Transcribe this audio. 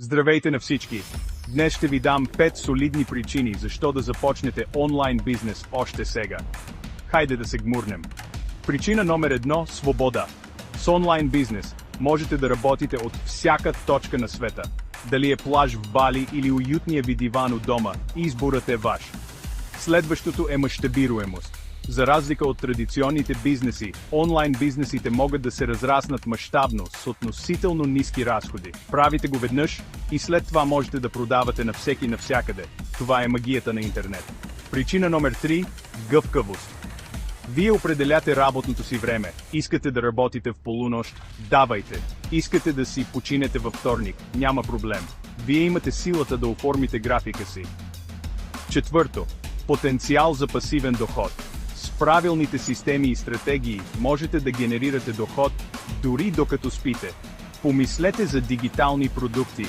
Здравейте на всички! Днес ще ви дам 5 солидни причини защо да започнете онлайн бизнес още сега. Хайде да се гмурнем. Причина номер 1 – свобода. С онлайн бизнес можете да работите от всяка точка на света. Дали е плаж в Бали или уютния ви диван у дома, изборът е ваш. Следващото е мащабируемост. За разлика от традиционните бизнеси, онлайн бизнесите могат да се разраснат мащабно с относително ниски разходи. Правите го веднъж и след това можете да продавате на всеки навсякъде. Това е магията на интернет. Причина номер 3 – гъвкавост. Вие определяте работното си време. Искате да работите в полунощ? Давайте. Искате да си починете във вторник? Няма проблем. Вие имате силата да оформите графика си. Четвърто – потенциал за пасивен доход. С правилните системи и стратегии можете да генерирате доход, дори докато спите. Помислете за дигитални продукти,